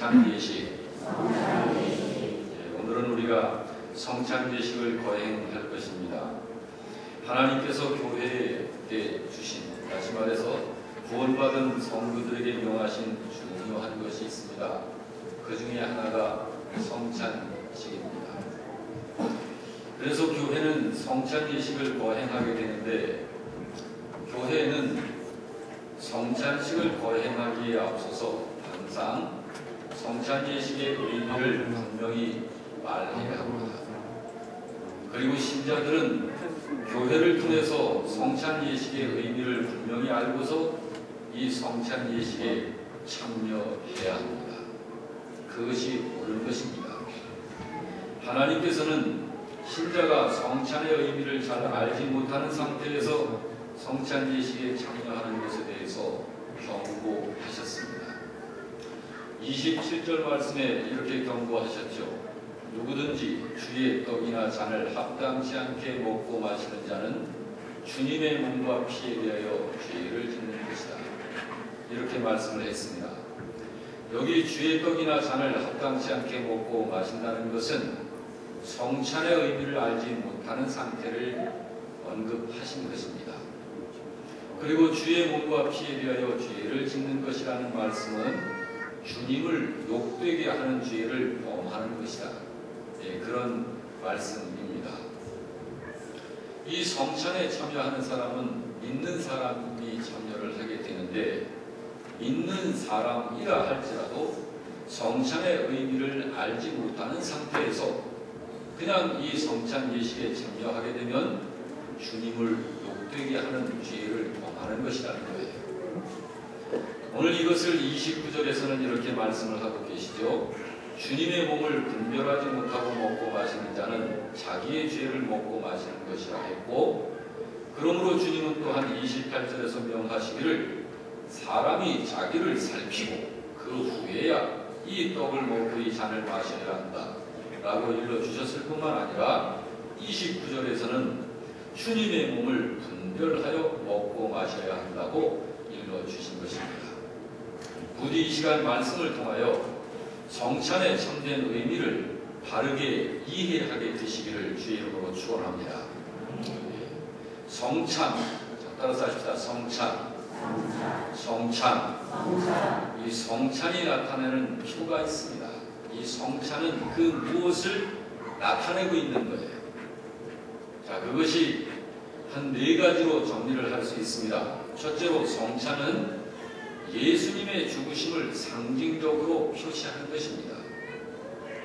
성찬 예식. 오늘은 우리가 성찬 예식을 거행할 것입니다. 하나님께서 교회에 주신, 다시 말해서 구원받은 성도들에게 명하신 중요한 것이 있습니다. 그 중에 하나가 성찬식입니다. 그래서 교회는 성찬 예식을 거행하게 되는데, 교회는 성찬식을 거행하기에 앞서서 항상 성찬 예식의 의미를 분명히 말해야 합니다. 그리고 신자들은 교회를 통해서 성찬 예식의 의미를 분명히 알고서 이 성찬 예식에 참여해야 합니다. 그것이 옳은 것입니다. 하나님께서는 신자가 성찬의 의미를 잘 알지 못하는 상태에서 성찬 예식에 참여하는 것에 대해서 경고하셨습니다. 27절 말씀에 이렇게 경고하셨죠. 누구든지 주의 떡이나 잔을 합당치 않게 먹고 마시는 자는 주님의 몸과 피에 대하여 죄를 짓는 것이다. 이렇게 말씀을 했습니다. 여기 주의 떡이나 잔을 합당치 않게 먹고 마신다는 것은 성찬의 의미를 알지 못하는 상태를 언급하신 것입니다. 그리고 주의 몸과 피에 대하여 죄를 짓는 것이라는 말씀은 주님을 욕되게 하는 죄를 범하는 것이다. 그런 말씀입니다. 이 성찬에 참여하는 사람은 믿는 사람이 참여를 하게 되는데, 믿는 사람이라 할지라도 성찬의 의미를 알지 못하는 상태에서 그냥 이 성찬 예식에 참여하게 되면 주님을 욕되게 하는 죄를 범하는 것이라는 거예요. 오늘 이것을 29절에서는 이렇게 말씀을 하고 계시죠. 주님의 몸을 분별하지 못하고 먹고 마시는 자는 자기의 죄를 먹고 마시는 것이라 했고, 그러므로 주님은 또한 28절에서 명하시기를 사람이 자기를 살피고 그 후에야 이 떡을 먹고 이 잔을 마셔야 한다 라고 일러주셨을 뿐만 아니라 29절에서는 주님의 몸을 분별하여 먹고 마셔야 한다고 일러주신 것입니다. 부디 이 시간 말씀을 통하여 성찬의 참된 의미를 바르게 이해하게 되시기를 주의 이름으로 축원합니다. 성찬, 따라서 하십시다. 성찬. 이 성찬이 나타내는 표가 있습니다. 이 성찬은 그 무엇을 나타내고 있는 거예요. 자, 그것이 한 4가지로 정리를 할 수 있습니다. 첫째로 성찬은 예수님의 죽으심을 상징적으로 표시하는 것입니다.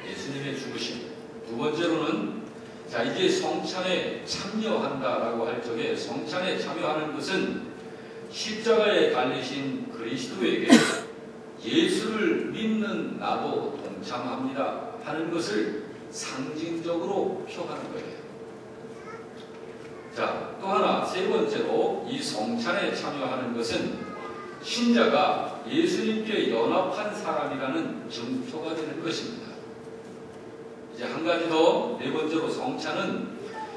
예수님의 죽으심. 두 번째로는 이제 성찬에 참여한다라고 할 적에 성찬에 참여하는 것은 십자가에 달리신 그리스도에게 예수를 믿는 나도 동참합니다 하는 것을 상징적으로 표하는 거예요. 자, 또 하나, 세 번째로 이 성찬에 참여하는 것은 신자가 예수님께 연합한 사람이라는 증표가 되는 것입니다. 이제 한 가지 더, 네 번째로 성찬은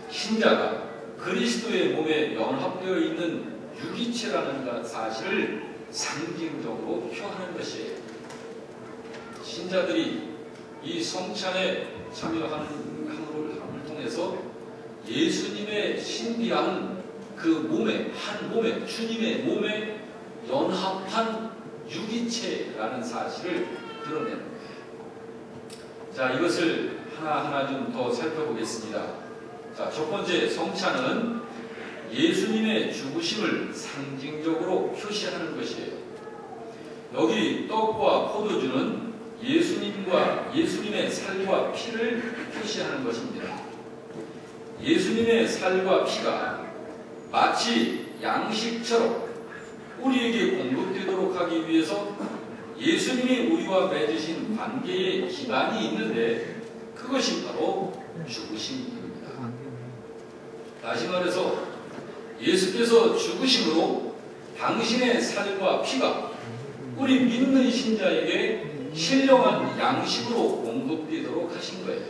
신자가 그리스도의 몸에 연합되어 있는 유기체라는 사실을 상징적으로 표하는 것이에요. 신자들이 이 성찬에 참여함을 통해서 예수님의 신비한 그 몸에, 한 몸에, 주님의 몸에 연합한 유기체라는 사실을 드러내는 거예요. 자, 이것을 하나하나 좀 더 살펴보겠습니다. 자, 첫 번째, 성찬은 예수님의 죽으심을 상징적으로 표시하는 것이에요. 여기 떡과 포도주는 예수님의 살과 피를 표시하는 것입니다. 예수님의 살과 피가 마치 양식처럼 우리에게 공급되도록 하기 위해서 예수님이 우리와 맺으신 관계에 기반이 있는데, 그것이 바로 죽으심입니다. 다시 말해서 예수께서 죽으심으로 당신의 살과 피가 우리 믿는 신자에게 신령한 양식으로 공급되도록 하신 거예요.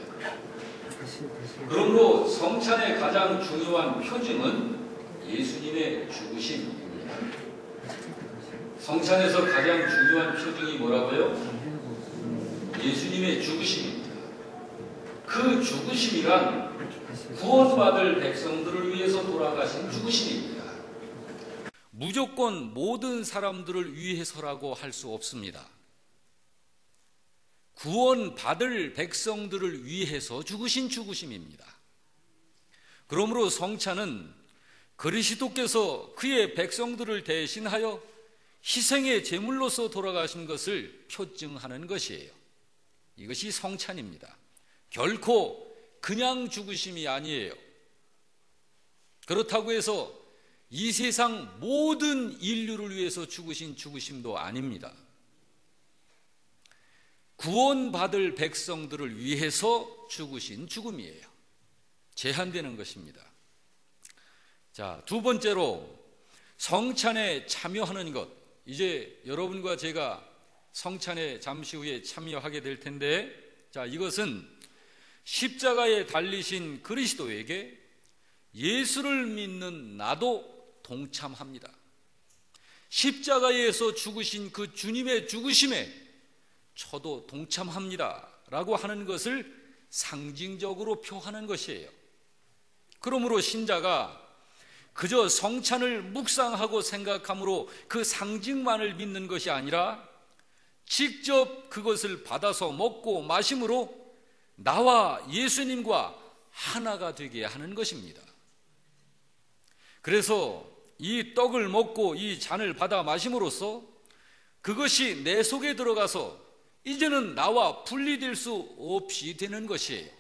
그러므로 성찬의 가장 중요한 표징은 예수님의 죽으심입니다. 성찬에서 가장 중요한 표징이 뭐라고요? 예수님의 죽으심입니다. 그 죽으심이란 구원받을 백성들을 위해서 돌아가신 죽으심입니다. 무조건 모든 사람들을 위해서라고 할 수 없습니다. 구원받을 백성들을 위해서 죽으신 죽으심입니다. 그러므로 성찬은 그리스도께서 그의 백성들을 대신하여 희생의 제물로서 돌아가신 것을 표증하는 것이에요. 이것이 성찬입니다. 결코 그냥 죽으심이 아니에요. 그렇다고 해서 이 세상 모든 인류를 위해서 죽으신 죽으심도 아닙니다. 구원받을 백성들을 위해서 죽으신 죽음이에요. 제한되는 것입니다. 자, 두 번째로 성찬에 참여하는 것. 이제 여러분과 제가 성찬에 잠시 후에 참여하게 될 텐데, 자, 이것은 십자가에 달리신 그리스도에게 예수를 믿는 나도 동참합니다. 십자가에서 죽으신 그 주님의 죽으심에 저도 동참합니다 라고 하는 것을 상징적으로 표하는 것이에요. 그러므로 신자가 그저 성찬을 묵상하고 생각함으로 그 상징만을 믿는 것이 아니라 직접 그것을 받아서 먹고 마심으로 나와 예수님과 하나가 되게 하는 것입니다. 그래서 이 떡을 먹고 이 잔을 받아 마심으로써 그것이 내 속에 들어가서 이제는 나와 분리될 수 없이 되는 것이에요.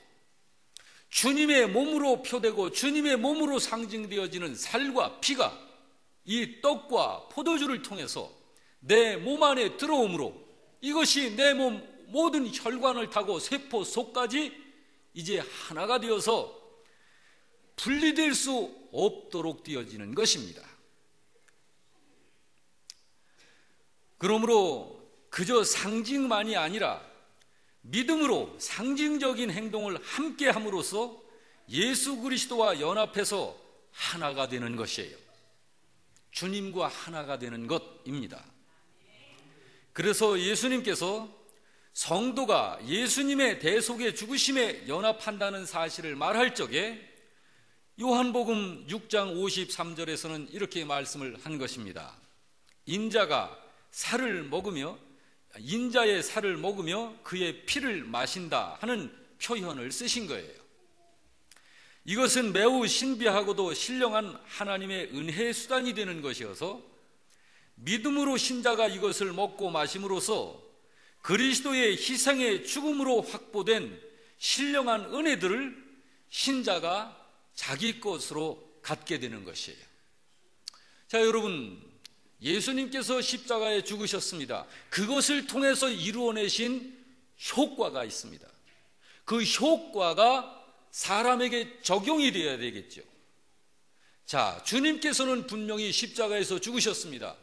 주님의 몸으로 표되고 주님의 몸으로 상징되어지는 살과 피가 이 떡과 포도주를 통해서 내 몸 안에 들어오므로 이것이 내 몸 모든 혈관을 타고 세포 속까지 이제 하나가 되어서 분리될 수 없도록 되어지는 것입니다. 그러므로 그저 상징만이 아니라 믿음으로 상징적인 행동을 함께 함으로써 예수 그리스도와 연합해서 하나가 되는 것이에요. 주님과 하나가 되는 것입니다. 그래서 예수님께서 성도가 예수님의 대속의 죽으심에 연합한다는 사실을 말할 적에 요한복음 6장 53절에서는 이렇게 말씀을 한 것입니다. 인자가 살을 먹으며 인자의 살을 먹으며 그의 피를 마신다 하는 표현을 쓰신 거예요. 이것은 매우 신비하고도 신령한 하나님의 은혜의 수단이 되는 것이어서 믿음으로 신자가 이것을 먹고 마심으로써 그리스도의 희생의 죽음으로 확보된 신령한 은혜들을 신자가 자기 것으로 갖게 되는 것이에요. 자, 여러분, 예수님께서 십자가에 죽으셨습니다. 그것을 통해서 이루어내신 효과가 있습니다. 그 효과가 사람에게 적용이 되어야 되겠죠. 자, 주님께서는 분명히 십자가에서 죽으셨습니다.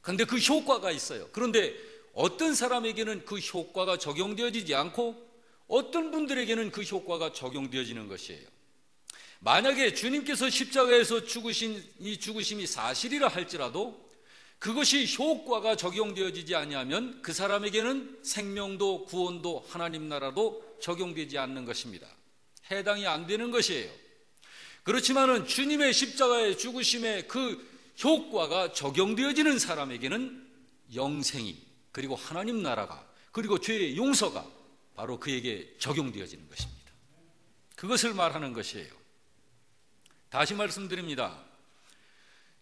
그런데 그 효과가 있어요. 그런데 어떤 사람에게는 그 효과가 적용되어지지 않고 어떤 분들에게는 그 효과가 적용되어지는 것이에요. 만약에 주님께서 십자가에서 죽으신 이 죽으심이 사실이라 할지라도 그것이 효과가 적용되어지지 아니하면 그 사람에게는 생명도 구원도 하나님 나라도 적용되지 않는 것입니다. 해당이 안 되는 것이에요. 그렇지만은 주님의 십자가의 죽으심의 그 효과가 적용되어지는 사람에게는 영생이 그리고 하나님 나라가 그리고 죄의 용서가 바로 그에게 적용되어지는 것입니다. 그것을 말하는 것이에요. 다시 말씀드립니다.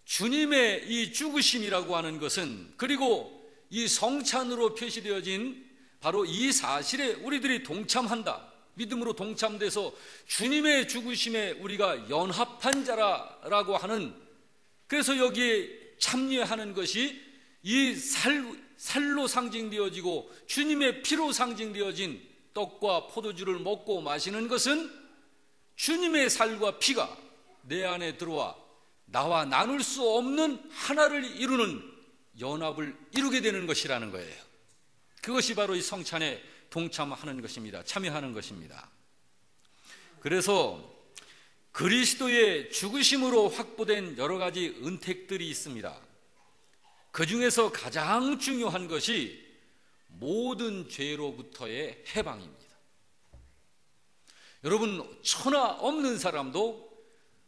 주님의 이 죽으심이라고 하는 것은 그리고 이 성찬으로 표시되어진 바로 이 사실에 우리들이 동참한다. 믿음으로 동참돼서 주님의 죽으심에 우리가 연합한 자라고 하는, 그래서 여기에 참여하는 것이 이 살로 상징되어지고 주님의 피로 상징되어진 떡과 포도주를 먹고 마시는 것은 주님의 살과 피가 내 안에 들어와 나와 나눌 수 없는 하나를 이루는 연합을 이루게 되는 것이라는 거예요. 그것이 바로 이 성찬에 동참하는 것입니다. 참여하는 것입니다. 그래서 그리스도의 죽으심으로 확보된 여러 가지 은택들이 있습니다. 그 중에서 가장 중요한 것이 모든 죄로부터의 해방입니다. 여러분, 천하 없는 사람도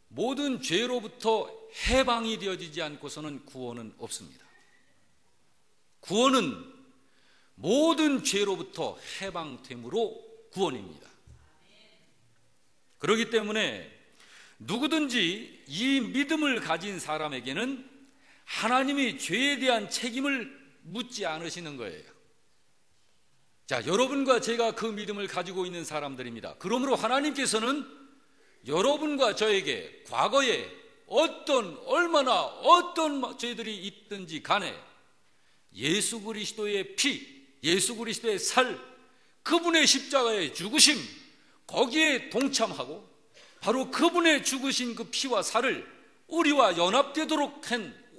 모든 죄로부터 해방이 되어지지 않고서는 구원은 없습니다. 구원은 모든 죄로부터 해방됨으로 구원입니다. 그렇기 때문에 누구든지 이 믿음을 가진 사람에게는 하나님이 죄에 대한 책임을 묻지 않으시는 거예요. 자, 여러분과 제가 그 믿음을 가지고 있는 사람들입니다. 그러므로 하나님께서는 여러분과 저에게 과거에 얼마나 어떤 죄들이 있든지 간에 예수 그리스도의 피, 예수 그리스도의 살, 그분의 십자가의 죽으심, 거기에 동참하고 바로 그분의 죽으신 그 피와 살을 우리와 연합되도록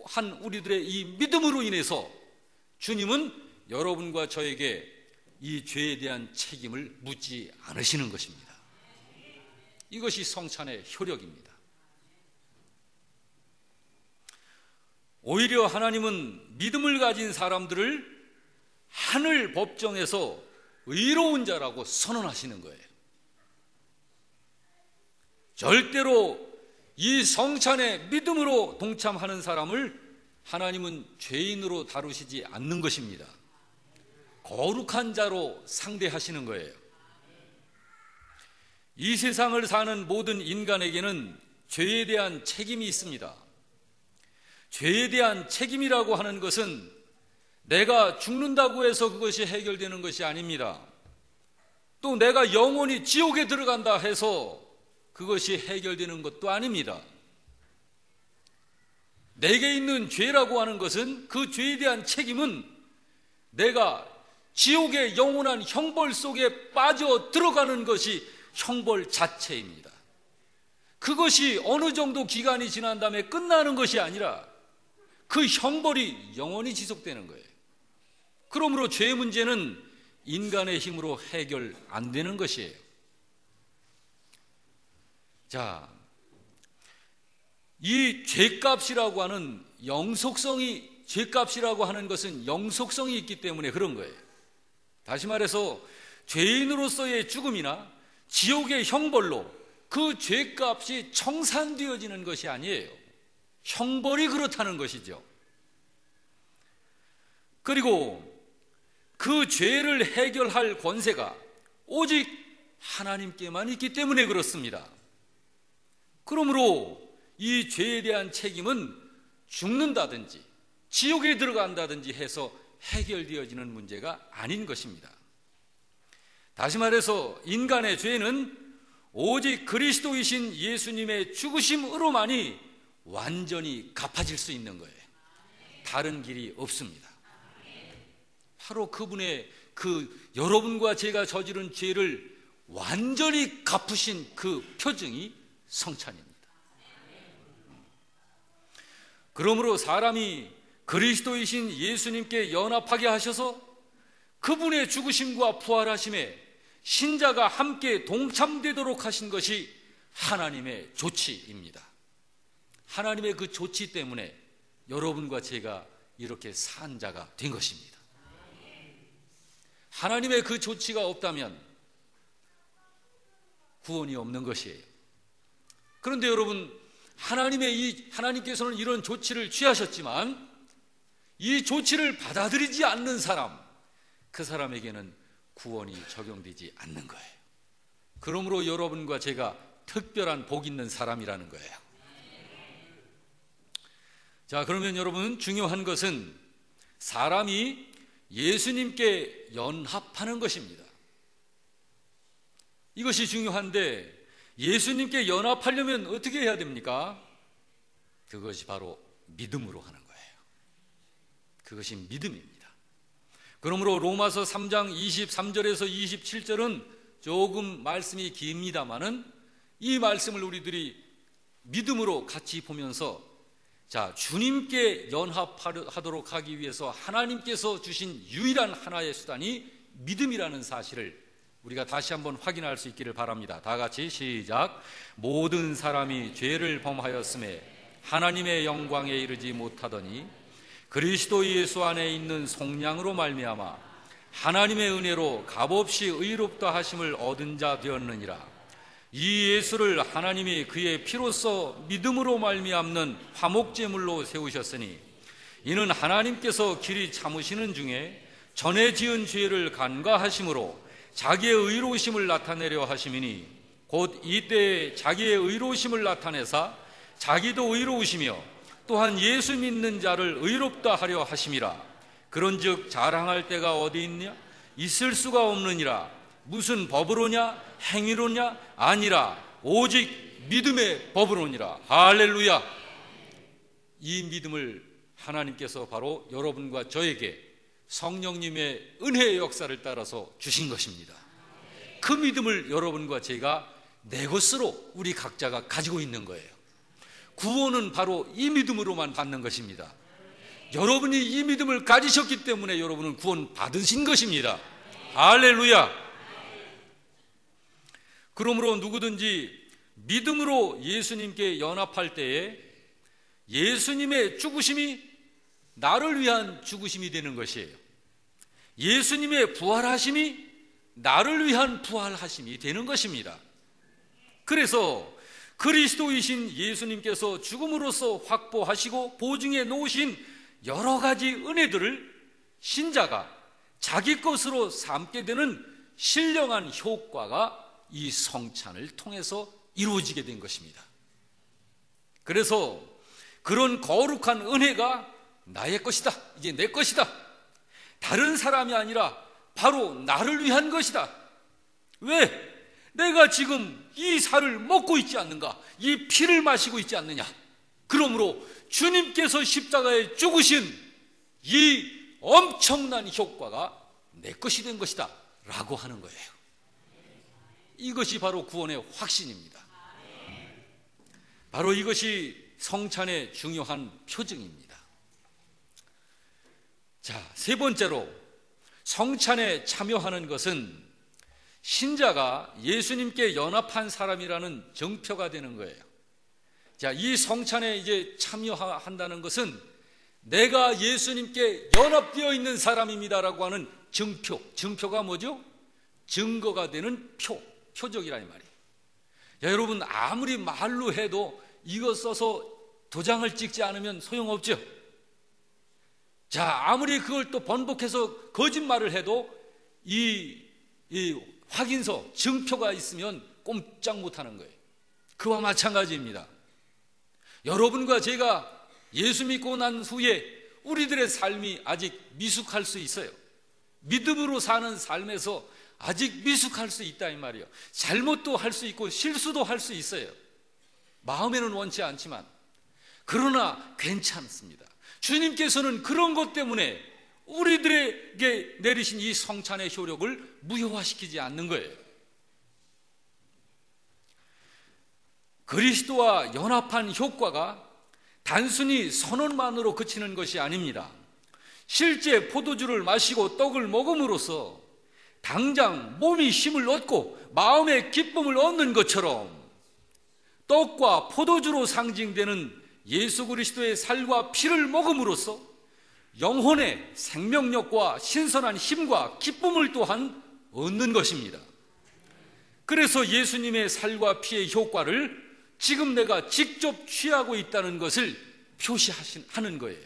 한 우리들의 이 믿음으로 인해서 주님은 여러분과 저에게 이 죄에 대한 책임을 묻지 않으시는 것입니다. 이것이 성찬의 효력입니다. 오히려 하나님은 믿음을 가진 사람들을 하늘 법정에서 의로운 자라고 선언하시는 거예요. 절대로 이 성찬에 믿음으로 동참하는 사람을 하나님은 죄인으로 다루시지 않는 것입니다. 거룩한 자로 상대하시는 거예요. 이 세상을 사는 모든 인간에게는 죄에 대한 책임이 있습니다. 죄에 대한 책임이라고 하는 것은 내가 죽는다고 해서 그것이 해결되는 것이 아닙니다. 또 내가 영원히 지옥에 들어간다 해서 그것이 해결되는 것도 아닙니다. 내게 있는 죄라고 하는 것은 그 죄에 대한 책임은 내가 지옥의 영원한 형벌 속에 빠져 들어가는 것이 형벌 자체입니다. 그것이 어느 정도 기간이 지난 다음에 끝나는 것이 아니라 그 형벌이 영원히 지속되는 거예요. 그러므로 죄 문제는 인간의 힘으로 해결 안 되는 것이에요. 자, 이 죄값이라고 하는 죄값이라고 하는 것은 영속성이 있기 때문에 그런 거예요. 다시 말해서 죄인으로서의 죽음이나 지옥의 형벌로 그 죄값이 청산되어지는 것이 아니에요. 형벌이 그렇다는 것이죠. 그리고 그 죄를 해결할 권세가 오직 하나님께만 있기 때문에 그렇습니다. 그러므로 이 죄에 대한 책임은 죽는다든지 지옥에 들어간다든지 해서 해결되어지는 문제가 아닌 것입니다. 다시 말해서 인간의 죄는 오직 그리스도이신 예수님의 죽으심으로만이 완전히 갚아질 수 있는 거예요. 다른 길이 없습니다. 바로 그분의 여러분과 제가 저지른 죄를 완전히 갚으신 그 표징이 성찬입니다. 그러므로 사람이 그리스도이신 예수님께 연합하게 하셔서 그분의 죽으심과 부활하심에 신자가 함께 동참되도록 하신 것이 하나님의 조치입니다. 하나님의 그 조치 때문에 여러분과 제가 이렇게 산 자가 된 것입니다. 하나님의 그 조치가 없다면 구원이 없는 것이에요. 그런데 여러분, 하나님께서는 이런 조치를 취하셨지만 이 조치를 받아들이지 않는 사람, 그 사람에게는 구원이 적용되지 않는 거예요. 그러므로 여러분과 제가 특별한 복 있는 사람이라는 거예요. 자, 그러면 여러분, 중요한 것은 사람이 예수님께 연합하는 것입니다. 이것이 중요한데 예수님께 연합하려면 어떻게 해야 됩니까? 그것이 바로 믿음으로 하는 거예요. 그것이 믿음입니다. 그러므로 로마서 3장 23절에서 27절은 조금 말씀이 깁니다마는 이 말씀을 우리들이 믿음으로 같이 보면서 자, 주님께 연합하도록 하기 위해서 하나님께서 주신 유일한 하나의 수단이 믿음이라는 사실을 우리가 다시 한번 확인할 수 있기를 바랍니다. 다 같이 시작. 모든 사람이 죄를 범하였음에 하나님의 영광에 이르지 못하더니 그리스도 예수 안에 있는 속량으로 말미암아 하나님의 은혜로 값없이 의롭다 하심을 얻은 자 되었느니라. 이 예수를 하나님이 그의 피로써 믿음으로 말미암는 화목제물로 세우셨으니 이는 하나님께서 길이 참으시는 중에 전에 지은 죄를 간과하심으로 자기의 의로우심을 나타내려 하심이니 곧 이때에 자기의 의로우심을 나타내사 자기도 의로우시며 또한 예수 믿는 자를 의롭다 하려 하심이라. 그런즉 자랑할 때가 어디 있냐? 있을 수가 없느니라. 무슨 법으로냐? 행위로냐? 아니라 오직 믿음의 법으로니라. 할렐루야. 이 믿음을 하나님께서 바로 여러분과 저에게 성령님의 은혜의 역사를 따라서 주신 것입니다. 그 믿음을 여러분과 제가 내 것으로 우리 각자가 가지고 있는 거예요. 구원은 바로 이 믿음으로만 받는 것입니다. 여러분이 이 믿음을 가지셨기 때문에 여러분은 구원 받으신 것입니다. 할렐루야. 그러므로 누구든지 믿음으로 예수님께 연합할 때에 예수님의 죽으심이 나를 위한 죽으심이 되는 것이에요. 예수님의 부활하심이 나를 위한 부활하심이 되는 것입니다. 그래서 그리스도이신 예수님께서 죽음으로써 확보하시고 보증해 놓으신 여러 가지 은혜들을 신자가 자기 것으로 삼게 되는 신령한 효과가 이 성찬을 통해서 이루어지게 된 것입니다. 그래서 그런 거룩한 은혜가 나의 것이다, 이제 내 것이다, 다른 사람이 아니라 바로 나를 위한 것이다. 왜? 내가 지금 이 살을 먹고 있지 않는가? 이 피를 마시고 있지 않느냐? 그러므로 주님께서 십자가에 죽으신 이 엄청난 효과가 내 것이 된 것이다 라고 하는 거예요. 이것이 바로 구원의 확신입니다. 바로 이것이 성찬의 중요한 표징입니다. 자, 세 번째로 성찬에 참여하는 것은 신자가 예수님께 연합한 사람이라는 정표가 되는 거예요. 자, 이 성찬에 이제 참여한다는 것은 내가 예수님께 연합되어 있는 사람입니다라고 하는 증표. 증표가 뭐죠? 증거가 되는 표적이라는 말이에요. 야, 여러분, 아무리 말로 해도 이거 써서 도장을 찍지 않으면 소용없죠. 자, 아무리 그걸 또 번복해서 거짓말을 해도 이 확인서, 증표가 있으면 꼼짝 못하는 거예요. 그와 마찬가지입니다. 여러분과 제가 예수 믿고 난 후에 우리들의 삶이 아직 미숙할 수 있어요. 믿음으로 사는 삶에서 아직 미숙할 수 있다 이 말이에요. 잘못도 할 수 있고 실수도 할 수 있어요. 마음에는 원치 않지만 그러나 괜찮습니다. 주님께서는 그런 것 때문에 우리들에게 내리신 이 성찬의 효력을 무효화시키지 않는 거예요. 그리스도와 연합한 효과가 단순히 선언만으로 그치는 것이 아닙니다. 실제 포도주를 마시고 떡을 먹음으로써 당장 몸이 힘을 얻고 마음의 기쁨을 얻는 것처럼 떡과 포도주로 상징되는 예수 그리스도의 살과 피를 먹음으로써 영혼의 생명력과 신선한 힘과 기쁨을 또한 얻는 것입니다. 그래서 예수님의 살과 피의 효과를 지금 내가 직접 취하고 있다는 것을 표시하는 거예요.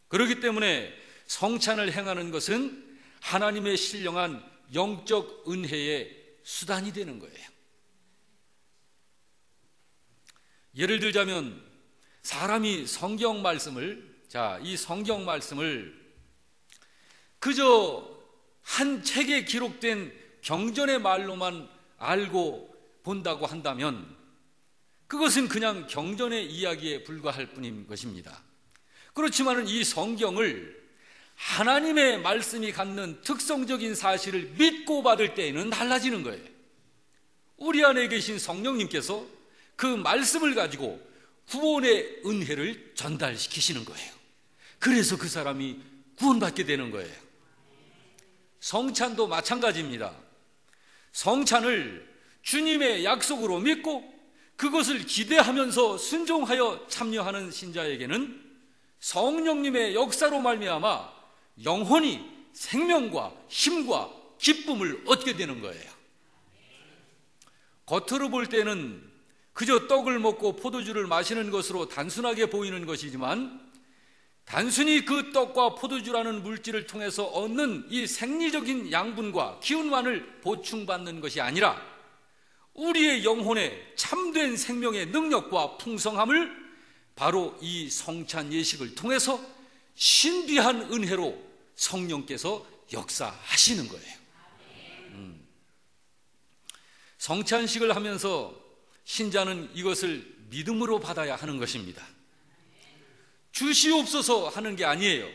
그렇기 때문에 성찬을 행하는 것은 하나님의 신령한 영적 은혜의 수단이 되는 거예요. 예를 들자면 사람이 성경 말씀을 이 성경 말씀을 그저 한 책에 기록된 경전의 말로만 알고 본다고 한다면 그것은 그냥 경전의 이야기에 불과할 뿐인 것입니다. 그렇지만 이 성경을 하나님의 말씀이 갖는 특성적인 사실을 믿고 받을 때에는 달라지는 거예요. 우리 안에 계신 성령님께서 그 말씀을 가지고 구원의 은혜를 전달시키시는 거예요. 그래서 그 사람이 구원받게 되는 거예요. 성찬도 마찬가지입니다. 성찬을 주님의 약속으로 믿고 그것을 기대하면서 순종하여 참여하는 신자에게는 성령님의 역사로 말미암아 영혼이 생명과 힘과 기쁨을 얻게 되는 거예요. 겉으로 볼 때는 그저 떡을 먹고 포도주를 마시는 것으로 단순하게 보이는 것이지만, 단순히 그 떡과 포도주라는 물질을 통해서 얻는 이 생리적인 양분과 기운만을 보충받는 것이 아니라 우리의 영혼의 참된 생명의 능력과 풍성함을 바로 이 성찬 예식을 통해서 신비한 은혜로 성령께서 역사하시는 거예요. 성찬식을 하면서 신자는 이것을 믿음으로 받아야 하는 것입니다. 주시옵소서 하는 게 아니에요.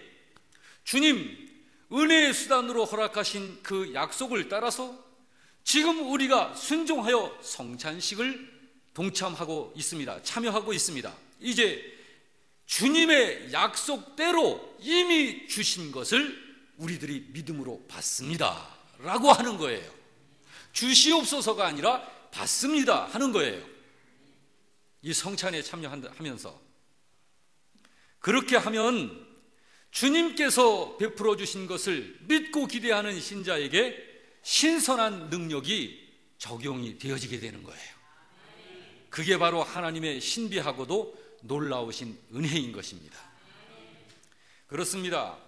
주님 은혜의 수단으로 허락하신 그 약속을 따라서 지금 우리가 순종하여 성찬식을 동참하고 있습니다. 참여하고 있습니다. 이제 주님의 약속대로 이미 주신 것을 우리들이 믿음으로 받습니다 라고 하는 거예요. 주시옵소서가 아니라 받습니다 하는 거예요. 이 성찬에 참여하면서 그렇게 하면 주님께서 베풀어 주신 것을 믿고 기대하는 신자에게 신선한 능력이 적용이 되어지게 되는 거예요. 그게 바로 하나님의 신비하고도 놀라우신 은혜인 것입니다. 그렇습니다.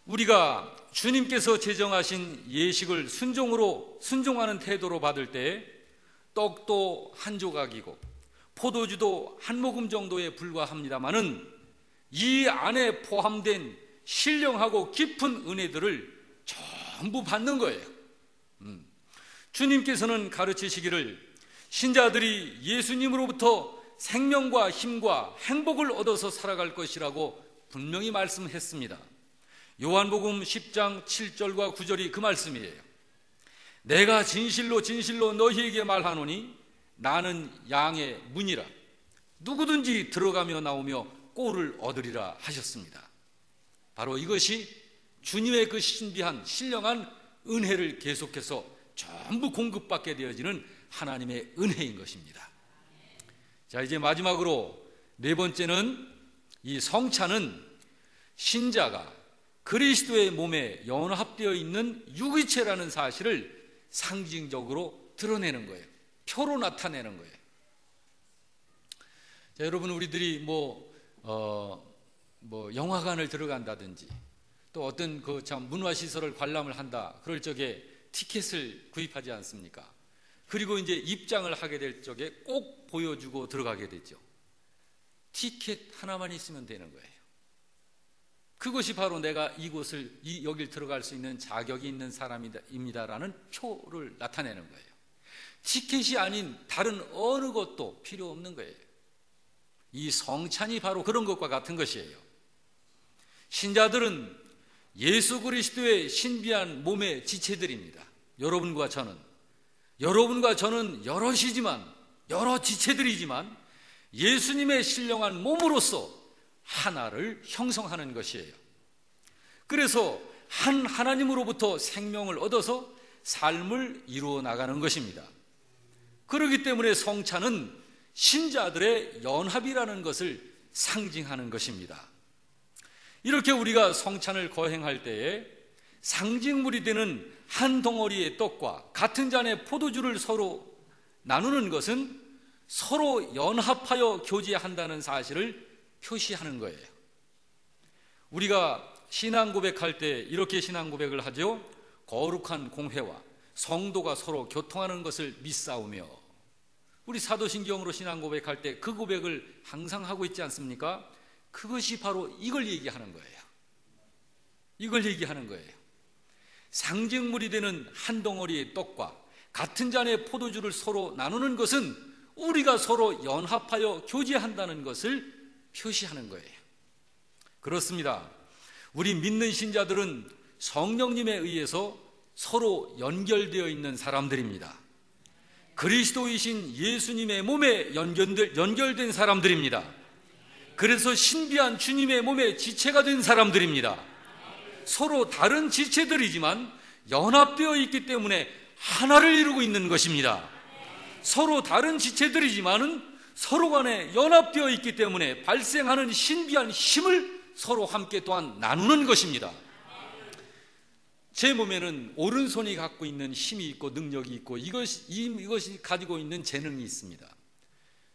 우리가 주님께서 제정하신 예식을 순종하는 태도로 받을 때 떡도 한 조각이고 포도주도 한 모금 정도에 불과합니다마는 이 안에 포함된 신령하고 깊은 은혜들을 전부 받는 거예요. 주님께서는 가르치시기를 신자들이 예수님으로부터 생명과 힘과 행복을 얻어서 살아갈 것이라고 분명히 말씀했습니다. 요한복음 10장 7절과 9절이 그 말씀이에요. 내가 진실로 진실로 너희에게 말하노니 나는 양의 문이라. 누구든지 들어가며 나오며 꼴을 얻으리라 하셨습니다. 바로 이것이 주님의 그 신비한 신령한 은혜를 계속해서 전부 공급받게 되어지는 하나님의 은혜인 것입니다. 자, 이제 마지막으로 네 번째는 이 성찬은 신자가 그리스도의 몸에 연합되어 있는 유기체라는 사실을 상징적으로 드러내는 거예요. 표로 나타내는 거예요. 자, 여러분 우리들이 영화관을 들어간다든지 또 어떤 그 문화시설을 관람을 한다 그럴 적에 티켓을 구입하지 않습니까? 그리고 이제 입장을 하게 될 적에 꼭 보여주고 들어가게 되죠. 티켓 하나만 있으면 되는 거예요. 그것이 바로 내가 여길 들어갈 수 있는 자격이 있는 사람입니다라는 표를 나타내는 거예요. 티켓이 아닌 다른 어느 것도 필요 없는 거예요. 이 성찬이 바로 그런 것과 같은 것이에요. 신자들은 예수 그리스도의 신비한 몸의 지체들입니다. 여러분과 저는 여러 지체들이지만 예수님의 신령한 몸으로서 하나를 형성하는 것이에요. 그래서 한 하나님으로부터 생명을 얻어서 삶을 이루어 나가는 것입니다. 그렇기 때문에 성찬은 신자들의 연합이라는 것을 상징하는 것입니다. 이렇게 우리가 성찬을 거행할 때에 상징물이 되는 한 덩어리의 떡과 같은 잔의 포도주를 서로 나누는 것은 서로 연합하여 교제한다는 사실을 표시하는 거예요. 우리가 신앙 고백할 때 이렇게 신앙 고백을 하죠. 거룩한 공회와 성도가 서로 교통하는 것을 믿사오며. 우리 사도신경으로 신앙 고백할 때 그 고백을 항상 하고 있지 않습니까? 그것이 바로 이걸 얘기하는 거예요. 이걸 얘기하는 거예요. 상징물이 되는 한 덩어리의 떡과 같은 잔의 포도주를 서로 나누는 것은 우리가 서로 연합하여 교제한다는 것을 표시하는 거예요. 그렇습니다. 우리 믿는 신자들은 성령님에 의해서 서로 연결되어 있는 사람들입니다. 그리스도이신 예수님의 몸에 연결된 사람들입니다. 그래서 신비한 주님의 몸의 지체가 된 사람들입니다. 서로 다른 지체들이지만 연합되어 있기 때문에 하나를 이루고 있는 것입니다. 서로 다른 지체들이지만은 서로 간에 연합되어 있기 때문에 발생하는 신비한 힘을 서로 함께 또한 나누는 것입니다. 제 몸에는 오른손이 갖고 있는 힘이 있고 능력이 있고 이것이 가지고 있는 재능이 있습니다.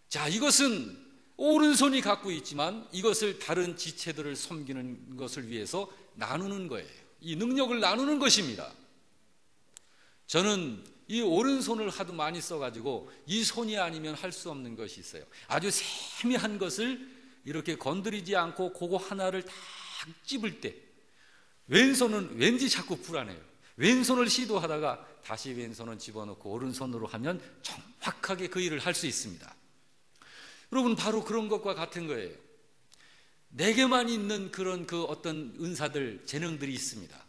자, 이것은 오른손이 갖고 있지만 이것을 다른 지체들을 섬기는 것을 위해서 나누는 거예요. 이 능력을 나누는 것입니다. 저는 이 오른손을 하도 많이 써가지고 이 손이 아니면 할 수 없는 것이 있어요. 아주 세미한 것을 이렇게 건드리지 않고 그거 하나를 딱 찝을 때 왼손은 왠지 자꾸 불안해요. 왼손을 시도하다가 다시 왼손은 집어넣고 오른손으로 하면 정확하게 그 일을 할 수 있습니다. 여러분, 바로 그런 것과 같은 거예요. 내게만 있는 그런 어떤 은사들, 재능들이 있습니다.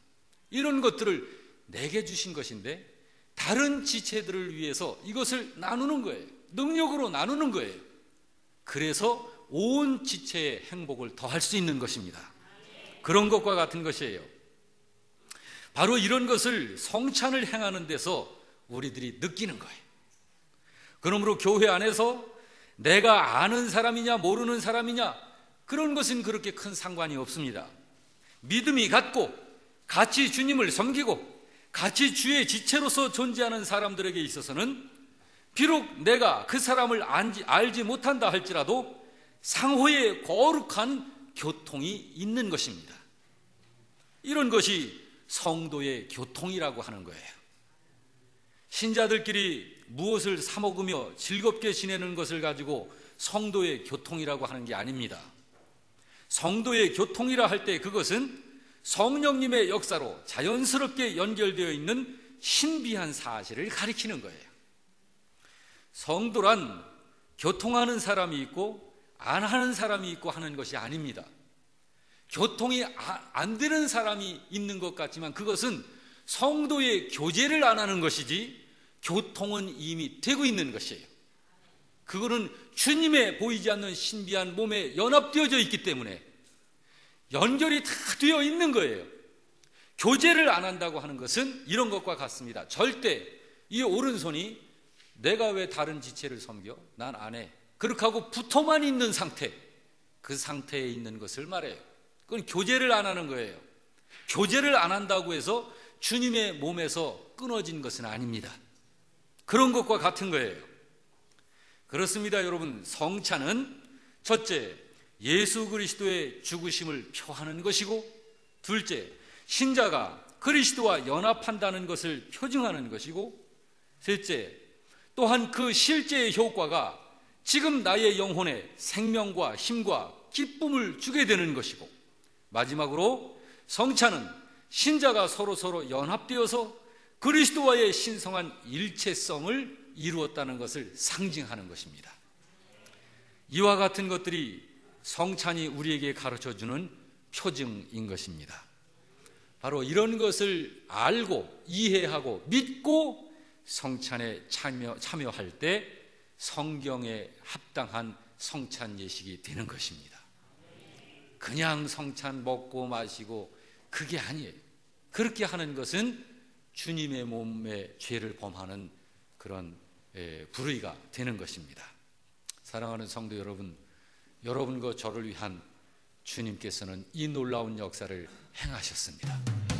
이런 것들을 내게 주신 것인데 다른 지체들을 위해서 이것을 나누는 거예요. 능력으로 나누는 거예요. 그래서 온 지체의 행복을 더할 수 있는 것입니다. 그런 것과 같은 것이에요. 바로 이런 것을 성찬을 행하는 데서 우리들이 느끼는 거예요. 그러므로 교회 안에서 내가 아는 사람이냐 모르는 사람이냐 그런 것은 그렇게 큰 상관이 없습니다. 믿음이 같고 같이 주님을 섬기고 같이 주의 지체로서 존재하는 사람들에게 있어서는 비록 내가 그 사람을 알지 못한다 할지라도 상호의 거룩한 교통이 있는 것입니다. 이런 것이 성도의 교통이라고 하는 거예요. 신자들끼리 무엇을 사 먹으며 즐겁게 지내는 것을 가지고 성도의 교통이라고 하는 게 아닙니다. 성도의 교통이라 할 때 그것은 성령님의 역사로 자연스럽게 연결되어 있는 신비한 사실을 가리키는 거예요. 성도란 교통하는 사람이 있고 안 하는 사람이 있고 하는 것이 아닙니다. 교통이 안 되는 사람이 있는 것 같지만 그것은 성도의 교제를 안 하는 것이지 교통은 이미 되고 있는 것이에요. 그거는 주님의 보이지 않는 신비한 몸에 연합되어져 있기 때문에 연결이 다 되어 있는 거예요. 교제를 안 한다고 하는 것은 이런 것과 같습니다. 절대 이 오른손이 내가 왜 다른 지체를 섬겨? 난 안 해. 그렇게 하고 붙어만 있는 상태, 그 상태에 있는 것을 말해요. 그건 교제를 안 하는 거예요. 교제를 안 한다고 해서 주님의 몸에서 끊어진 것은 아닙니다. 그런 것과 같은 거예요. 그렇습니다, 여러분. 성찬은 첫째, 예수 그리스도의 죽으심을 표하는 것이고, 둘째, 신자가 그리스도와 연합한다는 것을 표징하는 것이고, 셋째, 또한 그 실제의 효과가 지금 나의 영혼에 생명과 힘과 기쁨을 주게 되는 것이고, 마지막으로 성찬은 신자가 서로 연합되어서 그리스도와의 신성한 일체성을 이루었다는 것을 상징하는 것입니다. 이와 같은 것들이 성찬이 우리에게 가르쳐주는 표징인 것입니다. 바로 이런 것을 알고 이해하고 믿고 성찬에 참여할 때 성경에 합당한 성찬 예식이 되는 것입니다. 그냥 성찬 먹고 마시고 그게 아니에요. 그렇게 하는 것은 주님의 몸에 죄를 범하는 그런 불의가 되는 것입니다. 사랑하는 성도 여러분, 여러분과 저를 위한 주님께서는 이 놀라운 역사를 행하셨습니다.